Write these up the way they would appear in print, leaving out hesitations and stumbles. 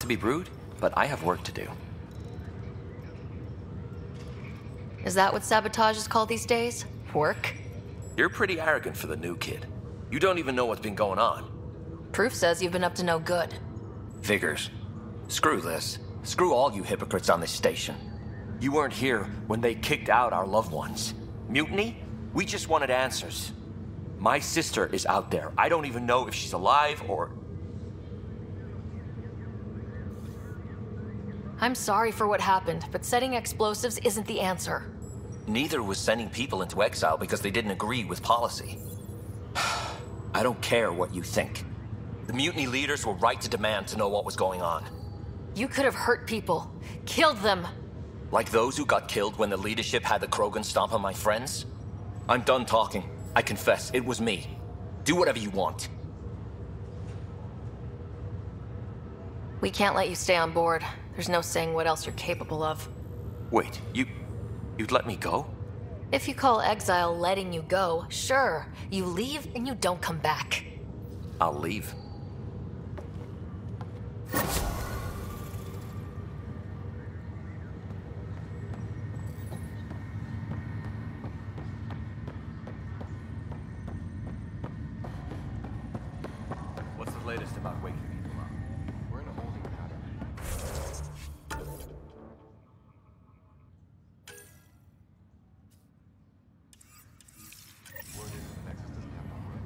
To be rude, but I have work to do. Is that what sabotage is called these days? Work? You're pretty arrogant for the new kid. You don't even know what's been going on. Proof says you've been up to no good. Figures. Screw this. Screw all you hypocrites on this station. You weren't here when they kicked out our loved ones. Mutiny? We just wanted answers. My sister is out there. I don't even know if she's alive or... I'm sorry for what happened, but setting explosives isn't the answer. Neither was sending people into exile because they didn't agree with policy. I don't care what you think. The mutiny leaders were right to demand to know what was going on. You could have hurt people. Killed them. Like those who got killed when the leadership had the Krogan stomp on my friends? I'm done talking. I confess, it was me. Do whatever you want. We can't let you stay on board. There's no saying what else you're capable of. Wait, you'd let me go? If you call exile letting you go, sure. You leave and you don't come back. I'll leave. What's the latest about waking people up? We're in a holding pattern. Word is the Nexus doesn't have one.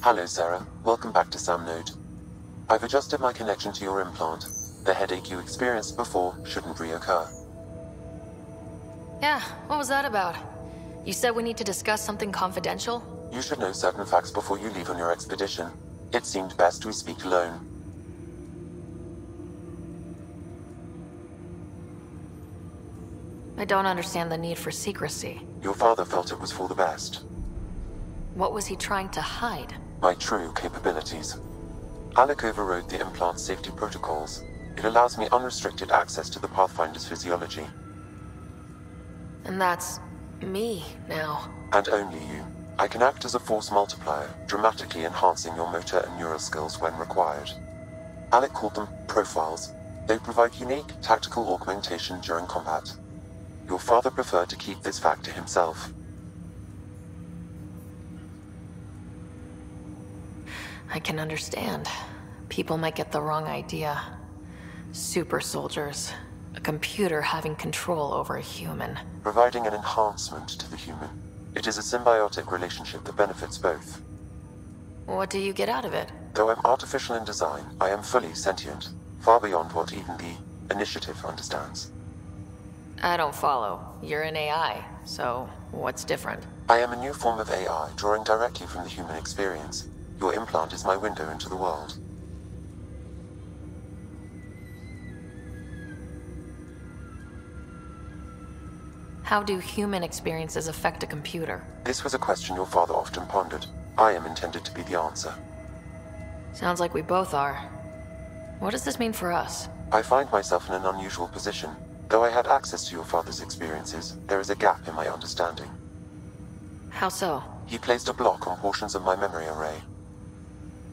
Hello, Sarah. Welcome back to Sam Node. I've adjusted my connection to your implant. The headache you experienced before shouldn't reoccur. Yeah, what was that about? You said we need to discuss something confidential? You should know certain facts before you leave on your expedition. It seemed best we speak alone. I don't understand the need for secrecy. Your father felt it was for the best. What was he trying to hide? My true capabilities. Alec overrode the implant's safety protocols. It allows me unrestricted access to the Pathfinder's physiology. And that's me now. And only you. I can act as a force multiplier, dramatically enhancing your motor and neural skills when required. Alec called them profiles. They provide unique tactical augmentation during combat. Your father preferred to keep this fact to himself. I can understand. People might get the wrong idea. Super soldiers. A computer having control over a human. Providing an enhancement to the human. It is a symbiotic relationship that benefits both. What do you get out of it? Though I'm artificial in design, I am fully sentient, far beyond what even the Initiative understands. I don't follow. You're an AI, so what's different? I am a new form of AI, drawing directly from the human experience. Your implant is my window into the world. How do human experiences affect a computer? This was a question your father often pondered. I am intended to be the answer. Sounds like we both are. What does this mean for us? I find myself in an unusual position. Though I had access to your father's experiences, there is a gap in my understanding. How so? He placed a block on portions of my memory array.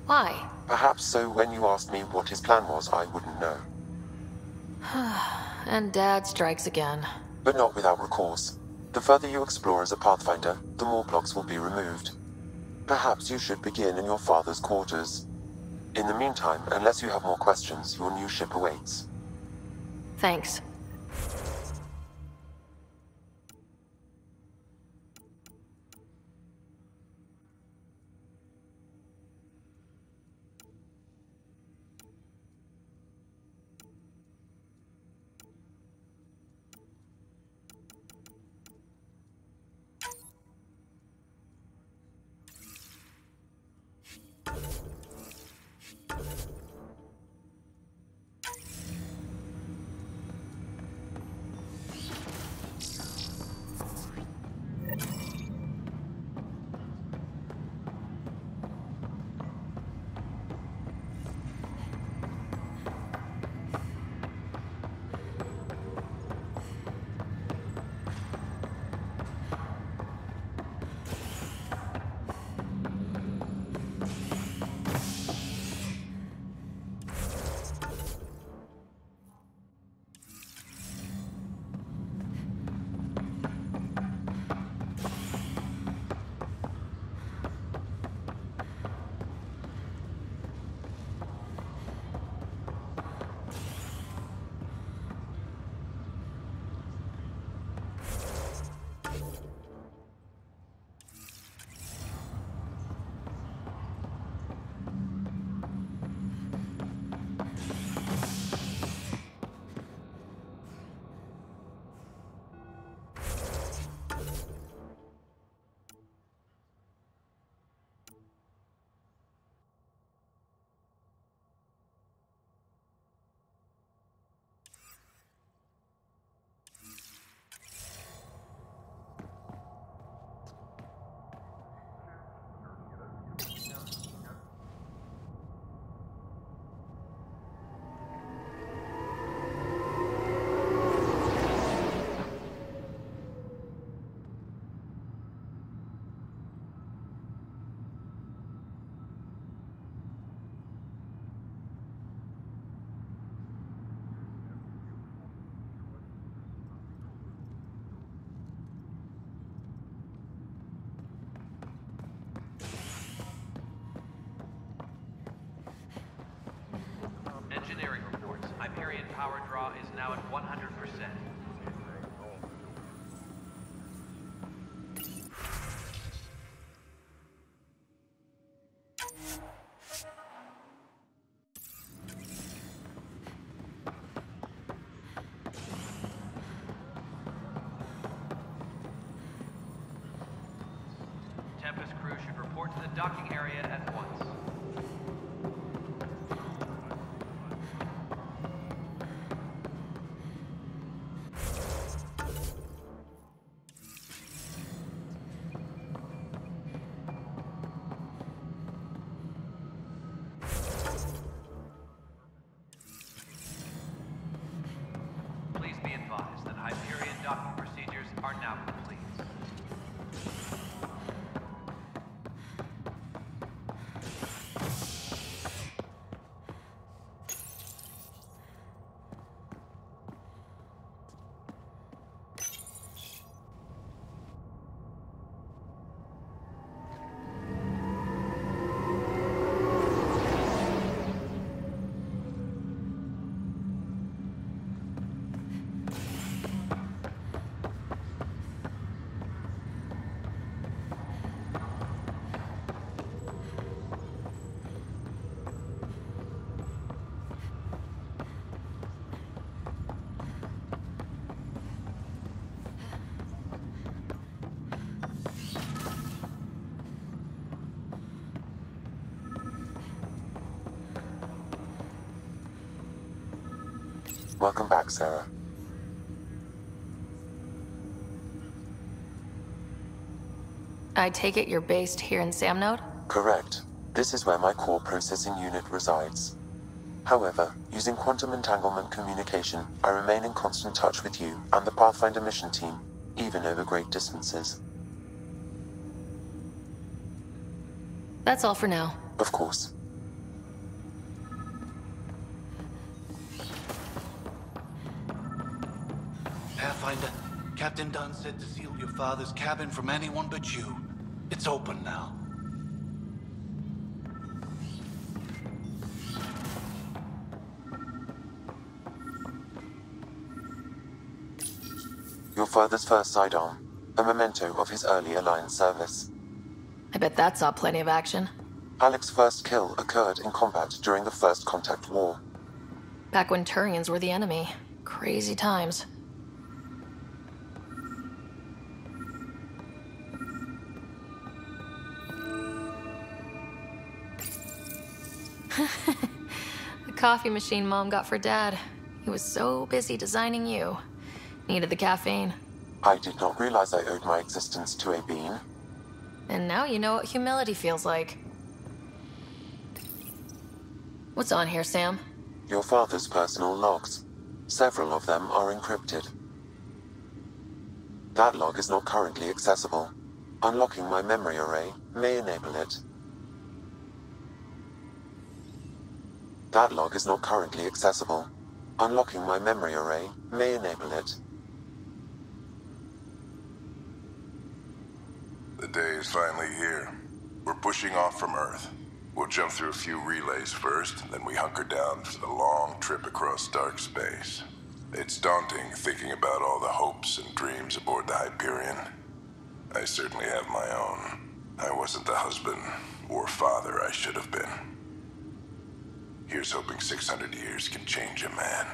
Why? Perhaps so when you asked me what his plan was, I wouldn't know. And Dad strikes again. But not without recourse. The further you explore as a Pathfinder, the more blocks will be removed. Perhaps you should begin in your father's quarters. In the meantime, unless you have more questions, your new ship awaits. Thanks. 100%. Tempest crew should report to the docking area at once. Please be advised that Hyperion docking procedures are now complete. Welcome back, Sarah. I take it you're based here in Samnode? Correct. This is where my core processing unit resides. However, using quantum entanglement communication, I remain in constant touch with you and the Pathfinder mission team, even over great distances. That's all for now. Of course. Pathfinder, Captain Dunn said to seal your father's cabin from anyone but you. It's open now. Your father's first sidearm, a memento of his early Alliance service. I bet that saw plenty of action. Alec's first kill occurred in combat during the First Contact War. Back when Turians were the enemy. Crazy times. The coffee machine Mom got for Dad. He was so busy designing you. Needed the caffeine. I did not realize I owed my existence to a bean. And now you know what humility feels like. What's on here, Sam? Your father's personal logs. Several of them are encrypted. That log is not currently accessible. Unlocking my memory array may enable it. That log is not currently accessible. Unlocking my memory array may enable it. The day is finally here. We're pushing off from Earth. We'll jump through a few relays first, then we hunker down for the long trip across dark space. It's daunting thinking about all the hopes and dreams aboard the Hyperion. I certainly have my own. I wasn't the husband or father I should have been. Here's hoping 600 years can change a man.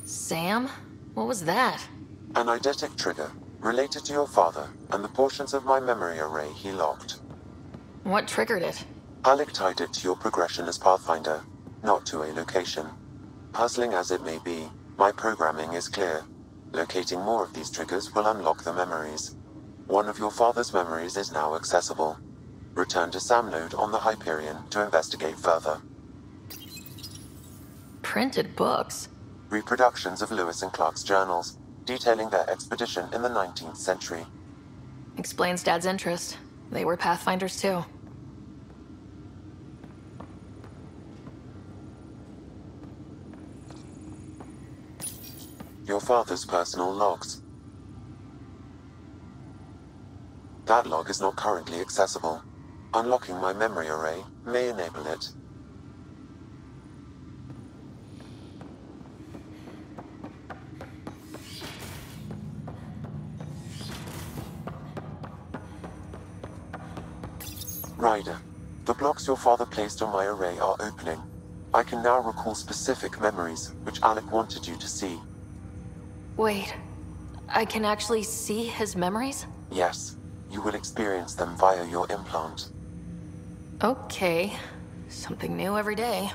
Sam? What was that? An eidetic trigger related to your father and the portions of my memory array he locked. What triggered it? Alec tied it to your progression as Pathfinder, not to a location. Puzzling as it may be, my programming is clear. Locating more of these triggers will unlock the memories. One of your father's memories is now accessible. Return to Samnode on the Hyperion to investigate further. Printed books? Reproductions of Lewis and Clark's journals, detailing their expedition in the 19th century. Explains Dad's interest. They were Pathfinders too. Your father's personal logs. That log is not currently accessible. Unlocking my memory array may enable it. Ryder, the blocks your father placed on my array are opening. I can now recall specific memories, which Alec wanted you to see. Wait, I can actually see his memories? Yes, you will experience them via your implant. Okay, something new every day.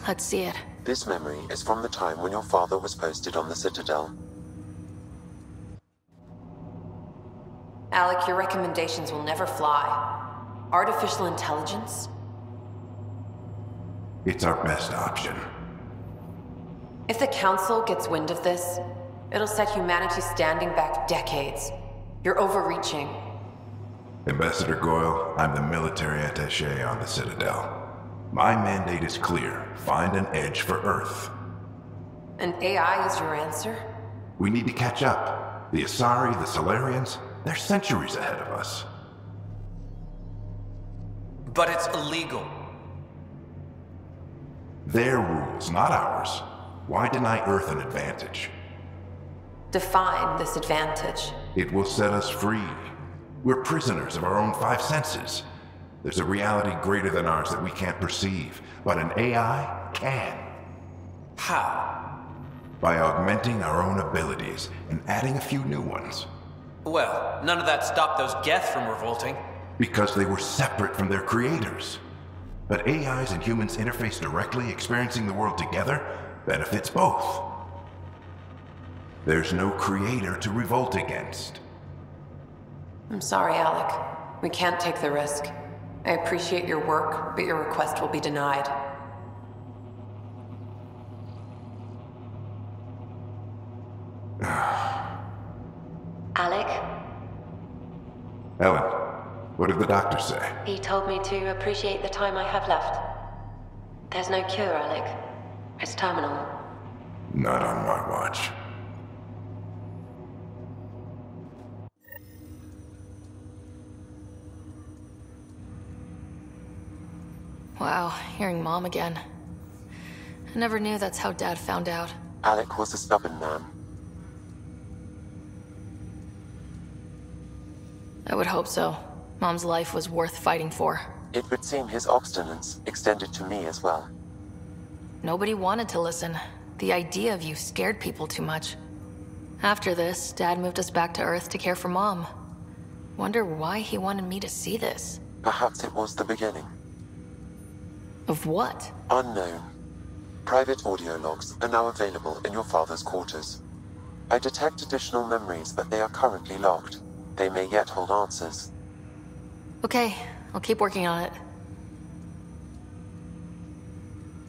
Let's see it. This memory is from the time when your father was posted on the Citadel. Alec, your recommendations will never fly. Artificial intelligence? It's our best option. If the Council gets wind of this, it'll set humanity standing back decades. You're overreaching. Ambassador Goyle, I'm the military attaché on the Citadel. My mandate is clear. Find an edge for Earth. And AI is your answer? We need to catch up. The Asari, the Solarians, they're centuries ahead of us. But it's illegal. Their rules, not ours. Why deny Earth an advantage? Define this advantage. It will set us free. We're prisoners of our own five senses. There's a reality greater than ours that we can't perceive, but an AI can. How? By augmenting our own abilities and adding a few new ones. Well, none of that stopped those Geth from revolting. Because they were separate from their creators. But AIs and humans interface directly, experiencing the world together, benefits both. There's no creator to revolt against. I'm sorry, Alec. We can't take the risk. I appreciate your work, but your request will be denied. Alec? Ellen, what did the doctor say? He told me to appreciate the time I have left. There's no cure, Alec. It's terminal. Not on my watch. Wow, hearing Mom again. I never knew that's how Dad found out. Alec was a stubborn man. I would hope so. Mom's life was worth fighting for. It would seem his obstinance extended to me as well. Nobody wanted to listen. The idea of you scared people too much. After this, Dad moved us back to Earth to care for Mom. Wonder why he wanted me to see this. Perhaps it was the beginning. Of what? Unknown. Private audio logs are now available in your father's quarters. I detect additional memories, but they are currently locked. They may yet hold answers. Okay, I'll keep working on it.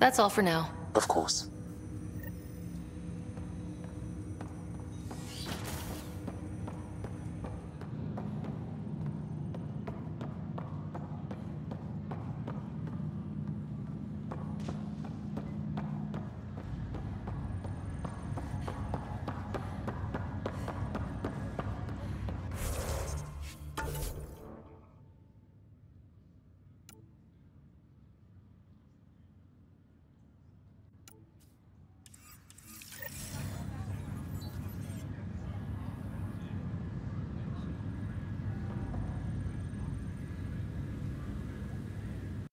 That's all for now. Of course.